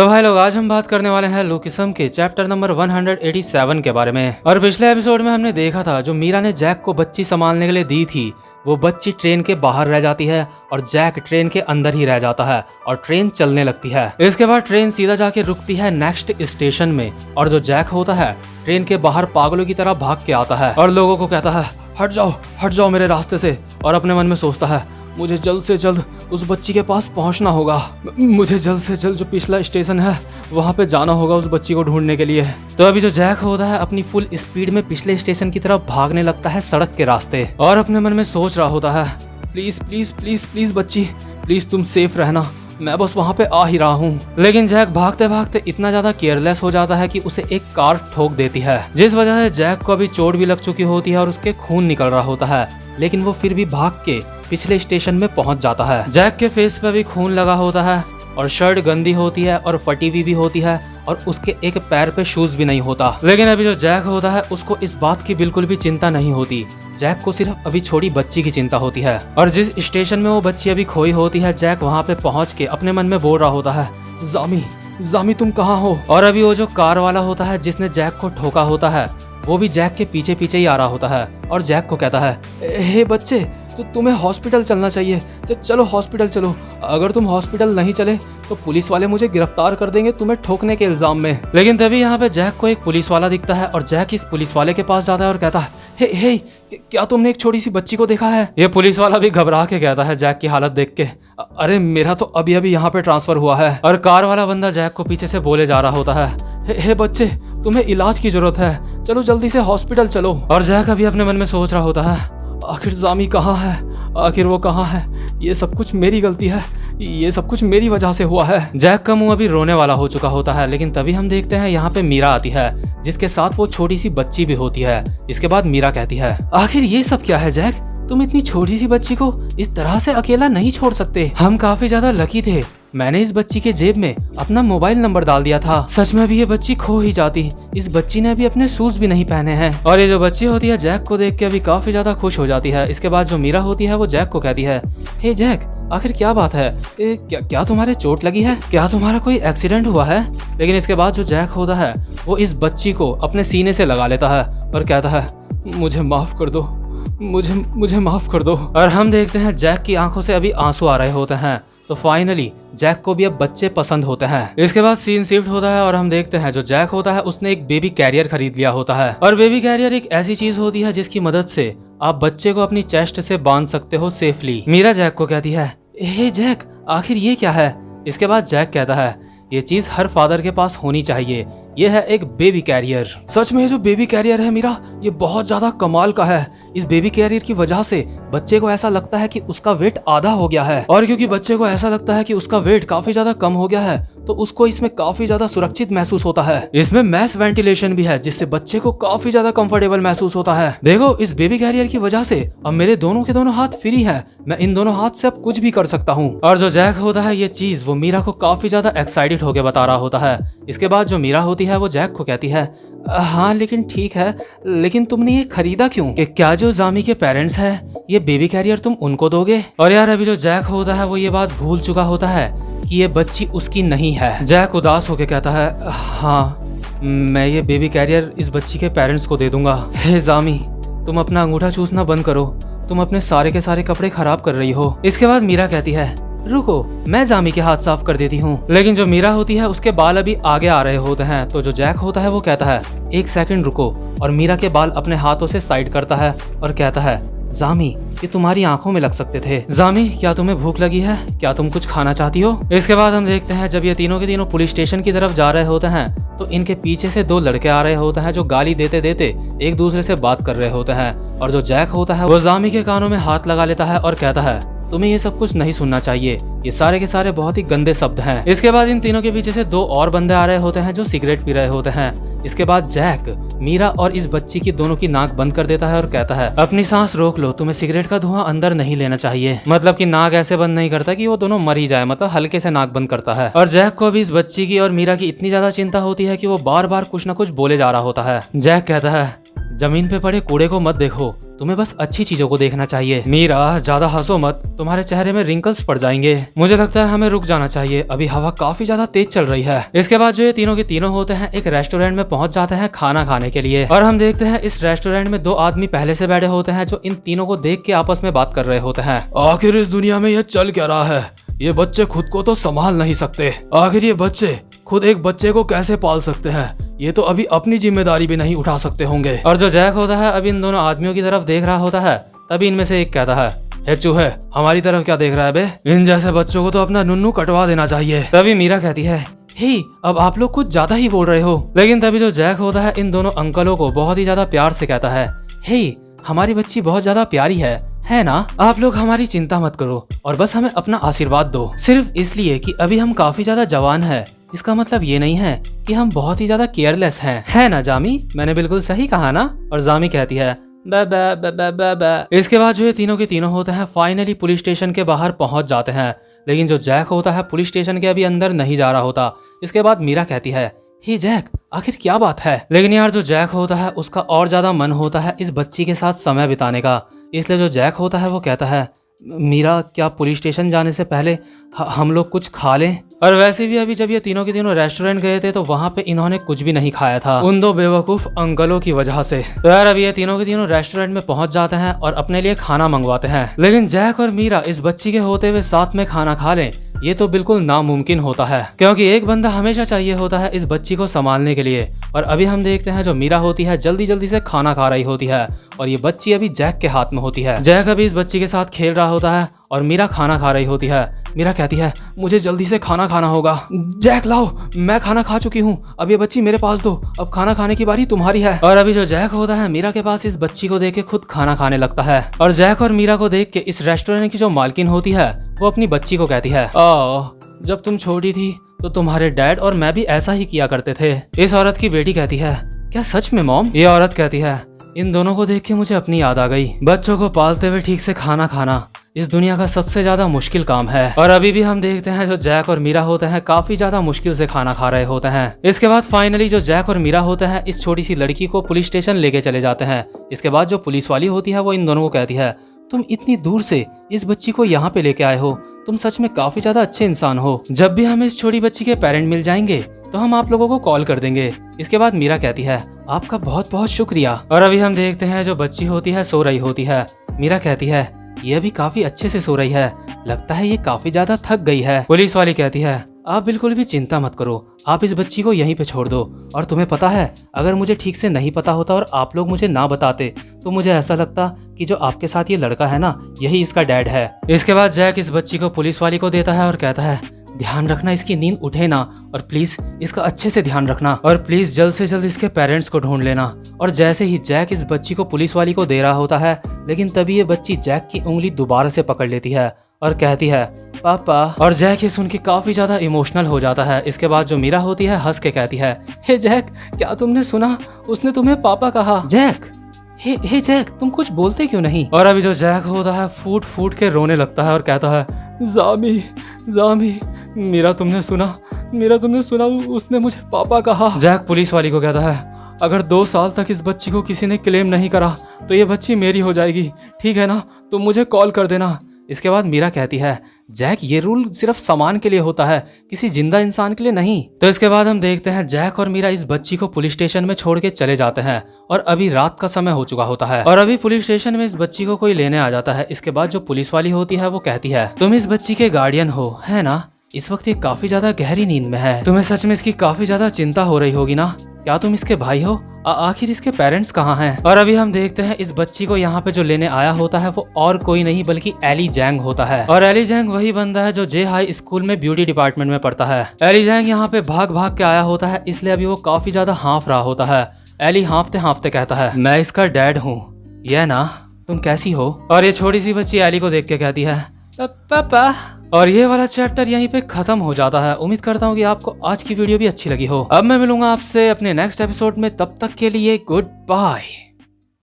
तो भाई लोग, आज हम बात करने वाले हैं लुकिसम के चैप्टर नंबर 187 के बारे में। और पिछले एपिसोड में हमने देखा था जो मीरा ने जैक को बच्ची संभालने के लिए दी थी, वो बच्ची ट्रेन के बाहर रह जाती है और जैक ट्रेन के अंदर ही रह जाता है और ट्रेन चलने लगती है। इसके बाद ट्रेन सीधा जाके रुकती है नेक्स्ट स्टेशन में और जो जैक होता है ट्रेन के बाहर पागलों की तरह भाग के आता है और लोगों को कहता है हट जाओ मेरे रास्ते से, और अपने मन में सोचता है मुझे जल्द से जल्द उस बच्ची के पास पहुंचना होगा, मुझे जल्द से जल्द जो पिछला स्टेशन है वहां पे जाना होगा उस बच्ची को ढूंढने के लिए। तो अभी जो जैक होता है अपनी फुल स्पीड में पिछले स्टेशन की तरफ भागने लगता है सड़क के रास्ते और अपने मन में सोच रहा होता है प्लीज प्लीज प्लीज प्लीज बच्ची, प्लीज तुम सेफ रहना, मैं बस वहाँ पे आ ही रहा हूँ। लेकिन जैक भागते भागते इतना ज्यादा केयरलेस हो जाता है कि उसे एक कार ठोक देती है, जिस वजह से जैक को अभी चोट भी लग चुकी होती है और उसके खून निकल रहा होता है, लेकिन वो फिर भी भाग के पिछले स्टेशन में पहुंच जाता है। जैक के फेस पे भी खून लगा होता है और शर्ट गंदी होती है और फटी हुई भी होती है और उसके एक पैर पे शूज भी नहीं होता। लेकिन अभी जो जैक होता है उसको इस बात की बिल्कुल भी चिंता नहीं होती, जैक को सिर्फ अभी छोड़ी बच्ची की चिंता होती है। और जिस स्टेशन में वो बच्ची अभी खोई होती है, जैक वहाँ पे पहुँच के अपने मन में बोल रहा होता है जामी तुम कहाँ हो। और अभी वो जो कार वाला होता है जिसने जैक को ठोका होता है वो भी जैक के पीछे पीछे ही आ रहा होता है और जैक को कहता है हे बच्चे, तो तुम्हें हॉस्पिटल चलना चाहिए, चलो हॉस्पिटल चलो, अगर तुम हॉस्पिटल नहीं चले तो पुलिस वाले मुझे गिरफ्तार कर देंगे तुम्हें ठोकने के इल्जाम में। लेकिन तभी यहाँ पे जैक को एक पुलिस वाला दिखता है और जैक इस पुलिस वाले के पास जाता है और कहता है हे क्या तुमने एक छोटी सी बच्ची को देखा है। ये पुलिस वाला भी घबरा के कहता है जैक की हालत देख के, अरे मेरा तो अभी अभी यहाँ पे ट्रांसफर हुआ है। और कार वाला बंदा जैक को पीछे से बोले जा रहा होता है हे बच्चे, तुम्हें इलाज की जरूरत है, चलो जल्दी से हॉस्पिटल चलो। और जैक अभी अपने मन में सोच रहा होता है आखिर जामी कहाँ है, आखिर वो कहाँ है, ये सब कुछ मेरी गलती है, ये सब कुछ मेरी वजह से हुआ है। जैक का मुंह अभी रोने वाला हो चुका होता है, लेकिन तभी हम देखते हैं यहाँ पे मीरा आती है जिसके साथ वो छोटी सी बच्ची भी होती है। इसके बाद मीरा कहती है आखिर ये सब क्या है जैक, तुम इतनी छोटी सी बच्ची को इस तरह से अकेला नहीं छोड़ सकते, हम काफी ज्यादा लकी थे, मैंने इस बच्ची के जेब में अपना मोबाइल नंबर डाल दिया था, सच में भी ये बच्ची खो ही जाती, इस बच्ची ने अभी अपने शूज भी नहीं पहने हैं। और ये जो बच्ची होती है जैक को देख के अभी काफी ज्यादा खुश हो जाती है। इसके बाद जो मीरा होती है वो जैक को कहती है हे जैक, आखिर क्या बात है, क्या तुम्हारे चोट लगी है, क्या तुम्हारा कोई एक्सीडेंट हुआ है। लेकिन इसके बाद जो जैक होता है वो इस बच्ची को अपने सीने से लगा लेता है और कहता है मुझे माफ कर दो, मुझे माफ कर दो। और हम देखते हैं जैक की आंखों से अभी आंसू आ रहे होते हैं। तो फाइनली जैक को भी अब बच्चे पसंद होते हैं। इसके बाद सीन शिफ्ट होता है और हम देखते हैं जो जैक होता है उसने एक बेबी कैरियर खरीद लिया होता है। और बेबी कैरियर एक ऐसी चीज होती है जिसकी मदद से आप बच्चे को अपनी चेस्ट से बांध सकते हो सेफली। मीरा जैक को कहती है हे जैक, आखिर ये क्या है। इसके बाद जैक कहता है ये चीज हर फादर के पास होनी चाहिए, ये है एक बेबी कैरियर। सच में जो बेबी कैरियर है मीरा, ये बहुत ज्यादा कमाल का है। इस बेबी कैरियर की वजह से बच्चे को ऐसा लगता है कि उसका वेट आधा हो गया है, और क्योंकि बच्चे को ऐसा लगता है कि उसका वेट काफी ज्यादा कम हो गया है तो उसको इसमें काफी ज्यादा सुरक्षित महसूस होता है। इसमें मैस वेंटिलेशन भी है जिससे बच्चे को काफी ज्यादा कंफर्टेबल महसूस होता है। देखो इस बेबी कैरियर की वजह से अब मेरे दोनों के दोनों हाथ फ्री है, मैं इन दोनों हाथ से अब कुछ भी कर सकता हूँ। और जो जैक होता है ये चीज वो मीरा को काफी ज्यादा एक्साइटेड होकर बता रहा होता है। इसके बाद जो मीरा होती है वो जैक को कहती है हाँ लेकिन ठीक है, लेकिन तुमने ये खरीदा क्यों, कि क्या जो जामी के पेरेंट्स है ये बेबी कैरियर तुम उनको दोगे। और यार अभी जो जैक होता है वो ये बात भूल चुका होता है कि ये बच्ची उसकी नहीं है। जैक उदास होकर कहता है हाँ मैं ये बेबी कैरियर इस बच्ची के पेरेंट्स को दे दूंगा। हे जामी, तुम अपना अंगूठा चूसना बंद करो, तुम अपने सारे के सारे कपड़े खराब कर रही हो। इसके बाद मीरा कहती है रुको मैं जामी के हाथ साफ कर देती हूँ। लेकिन जो मीरा होती है उसके बाल अभी आगे आ रहे होते हैं। तो जो जैक होता है वो कहता है एक सेकंड रुको, और मीरा के बाल अपने हाथों से साइड करता है और कहता है जामी ये तुम्हारी आंखों में लग सकते थे। जामी क्या तुम्हें भूख लगी है, क्या तुम कुछ खाना चाहती हो। इसके बाद हम देखते हैं जब ये तीनों के तीनों पुलिस स्टेशन की तरफ जा रहे होते हैं तो इनके पीछे से दो लड़के आ रहे होते हैं जो गाली देते देते एक दूसरे से बात कर रहे होते हैं। और जो जैक होता है वो जामी के कानों में हाथ लगा लेता है और कहता है तुम्हें ये सब कुछ नहीं सुनना चाहिए, ये सारे के सारे बहुत ही गंदे शब्द हैं। इसके बाद इन तीनों के पीछे से दो और बंदे आ रहे होते हैं जो सिगरेट पी रहे होते हैं। इसके बाद जैक मीरा और इस बच्ची की दोनों की नाक बंद कर देता है और कहता है अपनी सांस रोक लो, तुम्हें सिगरेट का धुआं अंदर नहीं लेना चाहिए। मतलब कि नाक ऐसे बंद नहीं करता कि वो दोनों मर ही जाए, मतलब हल्के से नाक बंद करता है। और जैक को अभी इस बच्ची की और मीरा की इतनी ज्यादा चिंता होती है कि वो बार बार कुछ न कुछ बोले जा रहा होता है। जैक कहता है जमीन पे पड़े कूड़े को मत देखो, तुम्हें बस अच्छी चीजों को देखना चाहिए। मीरा ज्यादा हंसो मत, तुम्हारे चेहरे में रिंकल्स पड़ जाएंगे। मुझे लगता है हमें रुक जाना चाहिए, अभी हवा काफी ज्यादा तेज चल रही है। इसके बाद जो ये तीनों के तीनों होते हैं एक रेस्टोरेंट में पहुंच जाते हैं खाना खाने के लिए, और हम देखते हैं इस रेस्टोरेंट में दो आदमी पहले से बैठे होते हैं जो इन तीनों को देख के आपस में बात कर रहे होते हैं। आखिर इस दुनिया में ये चल क्या रहा है? ये बच्चे खुद को तो संभाल नहीं सकते, आखिर ये बच्चे खुद एक बच्चे को कैसे पाल सकते हैं? ये तो अभी अपनी जिम्मेदारी भी नहीं उठा सकते होंगे। और जो जैक होता है अभी इन दोनों आदमियों की तरफ देख रहा होता है, तभी इनमें से एक कहता है, हे चूहे, हमारी तरफ क्या देख रहा है बे? इन जैसे बच्चों को तो अपना नुन्नू कटवा देना चाहिए। तभी मीरा कहती है, हे अब आप लोग कुछ ज्यादा ही बोल रहे हो। लेकिन तभी जो जैक होता है इन दोनों अंकलों को बहुत ही ज्यादा प्यार से कहता है, हे हमारी बच्ची बहुत ज्यादा प्यारी है ना? आप लोग हमारी चिंता मत करो और बस हमें अपना आशीर्वाद दो। सिर्फ इसलिए कि अभी हम काफी ज्यादा जवान हैं, इसका मतलब ये नहीं है कि हम बहुत ही ज्यादा केयरलेस हैं, है ना जामी? मैंने बिल्कुल सही कहा ना? और जामी कहती है, बा बा बा बा बा बा। इसके बाद जो ये तीनों के तीनों होते हैं फाइनली पुलिस स्टेशन के बाहर पहुंच जाते हैं, लेकिन जो जैक होता है पुलिस स्टेशन के अभी अंदर नहीं जा रहा होता। इसके बाद मीरा कहती है, हे जैक, आखिर क्या बात है? लेकिन यार जो जैक होता है उसका और ज्यादा मन होता है इस बच्ची के साथ समय बिताने का, इसलिए जो जैक होता है वो कहता है, मीरा क्या पुलिस स्टेशन जाने से पहले हम लोग कुछ खा लें? और वैसे भी अभी जब ये तीनों के तीनों रेस्टोरेंट गए थे तो वहाँ पे इन्होंने कुछ भी नहीं खाया था उन दो बेवकूफ अंकलों की वजह से। तो यार अभी ये तीनों के तीनों रेस्टोरेंट में पहुंच जाते हैं और अपने लिए खाना मंगवाते हैं, लेकिन जैक और मीरा इस बच्ची के होते हुए साथ में खाना खा लें ये तो बिल्कुल नामुमकिन होता है, क्योंकि एक बंदा हमेशा चाहिए होता है इस बच्ची को संभालने के लिए। और अभी हम देखते हैं जो मीरा होती है जल्दी जल्दी से खाना खा रही होती है और ये बच्ची अभी जैक के हाथ में होती है। जैक अभी इस बच्ची के साथ खेल रहा होता है और मीरा खाना खा रही होती है। मीरा कहती है, मुझे जल्दी से खाना खाना होगा। जैक लाओ, मैं खाना खा चुकी हूँ, अब ये बच्ची मेरे पास दो, अब खाना खाने की बारी तुम्हारी है। और अभी जो जैक होता है मीरा के पास इस बच्ची को देख के खुद खाना खाने लगता है, और जैक और मीरा को देख के इस रेस्टोरेंट की जो मालकिन होती है वो अपनी बच्ची को कहती है, जब तुम छोटी थी तो तुम्हारे डैड और मैं भी ऐसा ही किया करते थे। इस औरत की बेटी कहती है, क्या सच में मॉम? ये औरत कहती है, इन दोनों को देख के मुझे अपनी याद आ गई। बच्चों को पालते हुए ठीक से खाना खाना इस दुनिया का सबसे ज्यादा मुश्किल काम है। और अभी भी हम देखते हैं जो जैक और मीरा होते हैं काफी ज्यादा मुश्किल से खाना खा रहे होते हैं। इसके बाद फाइनली जो जैक और मीरा होते हैं इस छोटी सी लड़की को पुलिस स्टेशन लेके चले जाते हैं। इसके बाद जो पुलिस वाली होती है वो इन दोनों को कहती है, तुम इतनी दूर से इस बच्ची को यहाँ पे लेके आए हो, तुम सच में काफी ज्यादा अच्छे इंसान हो। जब भी हमें इस छोटी बच्ची के पेरेंट मिल जाएंगे तो हम आप लोगों को कॉल कर देंगे। इसके बाद मीरा कहती है, आपका बहुत बहुत शुक्रिया। और अभी हम देखते हैं जो बच्ची होती है सो रही होती है। मीरा कहती है, ये अभी काफी अच्छे से सो रही है, लगता है ये काफी ज्यादा थक गई है। पुलिस वाली कहती है, आप बिल्कुल भी चिंता मत करो, आप इस बच्ची को यहीं पे छोड़ दो। और तुम्हें पता है, अगर मुझे ठीक से नहीं पता होता और आप लोग मुझे ना बताते तो मुझे ऐसा लगता कि जो आपके साथ ये लड़का है ना, यही इसका डैड है। इसके बाद जैक इस बच्ची को पुलिस वाली को देता है और कहता है, ध्यान रखना इसकी नींद उठे ना, और प्लीज इसका अच्छे से ध्यान रखना, और प्लीज जल्द से जल्द इसके पेरेंट्स को ढूंढ लेना। और जैसे ही जैक इस बच्ची को पुलिस वाली को दे रहा होता है, लेकिन तभी ये बच्ची जैक की उंगली दोबारा से पकड़ लेती है और कहती है, पापा। और जैक ये सुन के काफी ज्यादा इमोशनल हो जाता है। इसके बाद जो मीरा होती है हंस के कहती है, हे जैक, क्या तुमने सुना? उसने तुम्हें पापा कहा। जैक, हे जैक, तुम कुछ बोलते क्यों नहीं? और अभी जो जैक होता है फूट फूट के रोने लगता है और कहता है, जामी जामी, मीरा तुमने सुना उसने मुझे पापा कहा। जैक पुलिस वाली को कहता है, अगर 2 साल तक इस बच्ची को किसी ने क्लेम नहीं करा तो ये बच्ची मेरी हो जाएगी, ठीक है ना? तुम मुझे कॉल कर देना। इसके बाद मीरा कहती है, जैक ये रूल सिर्फ सामान के लिए होता है, किसी जिंदा इंसान के लिए नहीं। तो इसके बाद हम देखते हैं जैक और मीरा इस बच्ची को पुलिस स्टेशन में छोड़ के चले जाते हैं और अभी रात का समय हो चुका होता है और अभी पुलिस स्टेशन में इस बच्ची को कोई लेने आ जाता है। इसके बाद जो पुलिस वाली होती है वो कहती है, तुम इस बच्ची के गार्डियन हो, है ना? इस वक्त ये काफी ज्यादा गहरी नींद में है, तुम्हें सच में इसकी काफी ज्यादा चिंता हो रही होगी ना? क्या तुम इसके भाई हो? आखिर इसके पेरेंट्स कहाँ हैं? और अभी हम देखते हैं इस बच्ची को यहाँ पे जो लेने आया होता है वो और कोई नहीं बल्कि एली जैंग होता है। और एली जैंग वही बंदा है जो जे हाई स्कूल में ब्यूटी डिपार्टमेंट में पढ़ता है। एली जैंग यहाँ पे भाग भाग के आया होता है, इसलिए अभी वो काफी ज्यादा हाँफ रहा होता है। एली हाँफते हाँफते कहता है, मैं इसका डैड हूँ, यह ना? तुम कैसी हो? और ये छोटी सी बच्ची एली को देख के कहती है, पापा। और ये वाला चैप्टर यहीं पे खत्म हो जाता है। उम्मीद करता हूँ कि आपको आज की वीडियो भी अच्छी लगी हो। अब मैं मिलूंगा आपसे अपने नेक्स्ट एपिसोड में, तब तक के लिए गुड बाय।